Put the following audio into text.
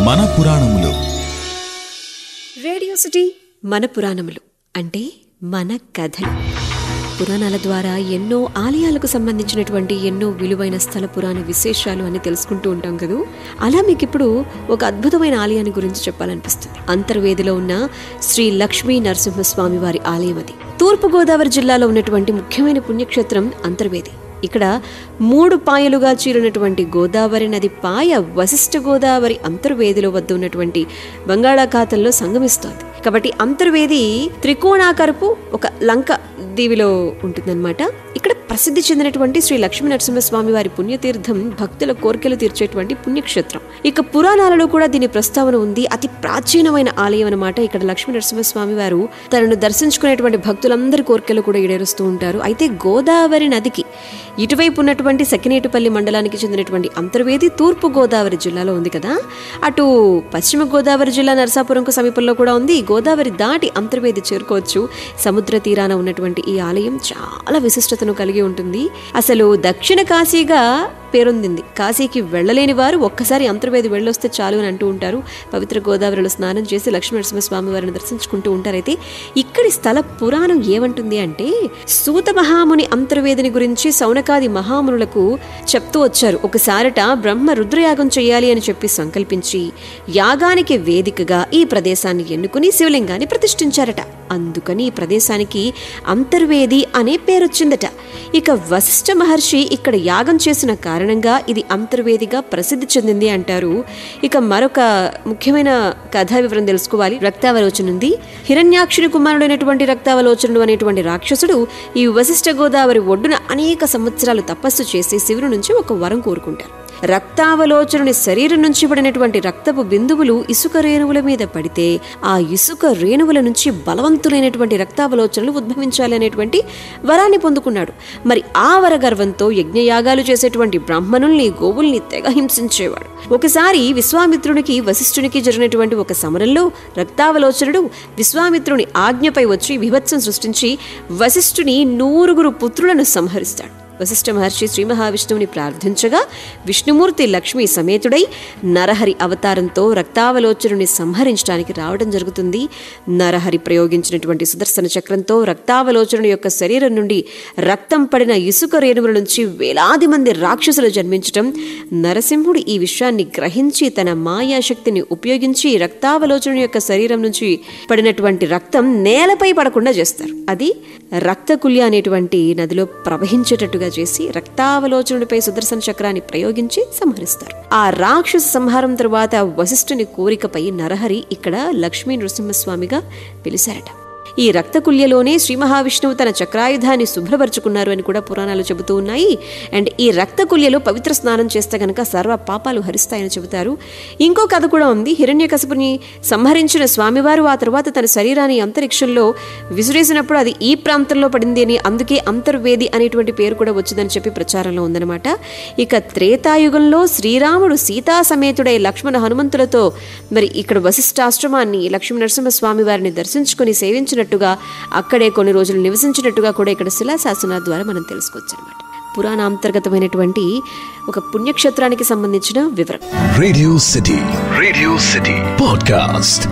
మన పురాణములు. Radio city మన పురాణములు అంటే మన కథలు. పురాణాల ద్వారా ఎన్నో ఆలయాలకు సంబంధించినటువంటి ఎన్నో విలువైన స్థల పురాణ విశేషాలు అని తెలుసుకుంటూ ఉంటాం కదా. అలా మీకు ఇప్పుడు ఒక అద్భుతమైన ఆలయాన్ని గురించి చెప్పాలనిపిస్తుంది. అంతర్వేదిలో ఉన్న శ్రీ లక్ష్మీ నరసింహస్వామి వారి ఆలయం అది. తూర్పుగోదావరి జిల్లాలో ఉన్నటువంటి ముఖ్యమైన పుణ్యక్షేత్రం అంతర్వేది. ఇక్కడ 3 పాయలుగా చీరినటువంటి గోదావరి నది పాయ వశిష్ఠ గోదావరి అంతర్వేదిలో వద్ద ఉన్నటువంటి బంగాళాఖాతంలో సంగమిస్తోంది. కాబట్టి అంతర్వేది త్రికోణాకారపు ఒక లంక దీవిలో ఉంటుందన్నమాట. ఇక్కడ ప్రసిద్ధి చెందినటువంటి శ్రీ లక్ష్మీ నరసింహస్వామి వారి పుణ్యతీర్థం భక్తుల కోరికలు తీర్చేటువంటి పుణ్యక్షేత్రం. ఇక పురాణాలలో కూడా దీని ప్రస్తావన ఉంది. అతి ప్రాచీనమైన ఆలయం అన్నమాట. ఇక్కడ లక్ష్మీ నరసింహస్వామి వారు తనను దర్శించుకునేటువంటి భక్తులందరి కోరికలు కూడా ఈడేరుస్తూ ఉంటారు. అయితే గోదావరి నదికి ఇటువైపు ఉన్నటువంటి సకినేటిపల్లి మండలానికి చెందినటువంటి అంతర్వేది తూర్పు గోదావరి జిల్లాలో ఉంది కదా. అటు పశ్చిమ గోదావరి జిల్లా నరసాపురంకు సమీపంలో కూడా ఉంది. గోదావరి దాటి అంతర్వేది చేరుకోవచ్చు. సముద్ర తీరాన ఉన్నటువంటి ఈ ఆలయం చాలా విశిష్టతను కలిగి ఉంటుంది. అసలు దక్షిణ కాశీగా పేరొందింది. కాశీకి వెళ్లలేని వారు ఒక్కసారి అంతర్వేది వెళ్ళొస్తే చాలు అని అంటూ ఉంటారు. పవిత్ర గోదావరిలో స్నానం చేసి లక్ష్మీ నరసింహస్వామి వారిని దర్శించుకుంటూ ఉంటారైతే ఇక్కడి స్థల పురాణం ఏమంటుంది అంటే, సూత మహాముని అంతర్వేదిని గురించి సౌనకాది మహామునులకు చెప్తూ వచ్చారు. ఒకసారట బ్రహ్మ రుద్రయాగం చేయాలి అని చెప్పి సంకల్పించి యాగానికి వేదికగా ఈ ప్రదేశాన్ని ఎన్నుకుని శివలింగాన్ని ప్రతిష్ఠించారట. అందుకని ఈ ప్రదేశానికి అంతర్వేది అనే పేరొచ్చిందట. ఇక వశిష్ఠ మహర్షి ఇక్కడ యాగం చేసిన కారణంగా ఇది అంతర్వేదిగా ప్రసిద్ధి చెందింది అంటారు. ఇక మరొక ముఖ్యమైన కథా వివరం తెలుసుకోవాలి. రక్తావలోచనుంది. హిరణ్యాక్షుని కుమారుడైనటువంటి రక్తావలోచనుడు అనేటువంటి రాక్షసుడు ఈ వశిష్ఠ గోదావరి ఒడ్డున అనేక సంవత్సరాలు తపస్సు చేసి శివుని నుంచి ఒక వరం కోరుకుంటారు. రక్తావలోచనుని శరీరం నుంచి పడినటువంటి రక్తపు బిందువులు ఇసుక రేణువుల మీద పడితే ఆ ఇసుక రేణువుల నుంచి బలవంతులైనటువంటి రక్తావలోచనలు ఉద్భవించాలి అనేటువంటి వరాన్ని పొందుకున్నాడు. మరి ఆ వర గర్వంతో యజ్ఞయాగాలు చేసేటువంటి బ్రాహ్మణుల్ని గోవుల్ని తెగ హింసించేవాడు. ఒకసారి విశ్వామిత్రునికి వశిష్ఠునికి జరిగినటువంటి ఒక సమరంలో రక్తావలోచనుడు విశ్వామిత్రుని ఆజ్ఞపై వచ్చి విభత్సం సృష్టించి వశిష్ఠుని 100 పుత్రులను సంహరిస్తాడు. వశిష్ఠ మహర్షి శ్రీ మహావిష్ణువుని ప్రార్థించగా విష్ణుమూర్తి లక్ష్మీ సమేతుడై నరహరి అవతారంతో రక్తావలోచనుని సంహరించడానికి రావడం జరుగుతుంది. నరహరి ప్రయోగించినటువంటి సుదర్శన చక్రంతో రక్తావలోచనుని యొక్క శరీరం నుండి రక్తం పడిన ఇసుక రేణువుల నుంచి వేలాది మంది రాక్షసులు జన్మించటం, నరసింహుడు ఈ విషయాన్ని గ్రహించి తన మాయాశక్తిని ఉపయోగించి రక్తావలోచనుని యొక్క శరీరం నుంచి పడినటువంటి రక్తం నేలపై పడకుండా చేస్తారు. అది రక్తకుల్య అనేటువంటి నదిలో ప్రవహించేటట్టుగా చేసి రక్తావలోచనుడిపై సుదర్శన చక్రాన్ని ప్రయోగించి సంహరిస్తారు. ఆ రాక్షస సంహారం తరువాత వశిష్ఠుని కోరికపై నరహరి ఇక్కడ లక్ష్మీ నరసింహస్వామిగా పిలిచారట. ఈ రక్తకుల్యలోనే శ్రీ మహావిష్ణువు తన చక్రాయుధాన్ని శుభ్రపరుచుకున్నారు అని కూడా పురాణాలు చెబుతూ ఉన్నాయి. అండ్ ఈ రక్తకుల్యలో పవిత్ర స్నానం చేస్తే గనక సర్వ పాపాలు హరిస్తాయని చెబుతారు. ఇంకో కథ కూడా ఉంది. హిరణ్యకశిపుని సంహరించిన స్వామివారు ఆ తర్వాత తన శరీరాన్ని అంతరిక్షంలో విసిరేసినప్పుడు అది ఈ ప్రాంతంలో పడింది అని, అందుకే అంతర్వేది అనేటువంటి పేరు కూడా వచ్చిందని చెప్పి ప్రచారంలో ఉందన్నమాట. ఇక త్రేతాయుగంలో శ్రీరాముడు సీతా సమేతుడై లక్ష్మణ హనుమంతులతో మరి ఇక్కడ వశిష్ఠాశ్రమాన్ని లక్ష్మీ నరసింహస్వామి వారిని దర్శించుకుని సేవించిన అక్కడే కొన్ని రోజులు నివసించినట్టుగా కూడా ఇక్కడ శిలాశాసనాల ద్వారా మనం తెలుసుకోవచ్చు అనమాట. పురాణాంతర్గతమైనటువంటి ఒక పుణ్యక్షేత్రానికి సంబంధించిన వివరం. Radio city podcast.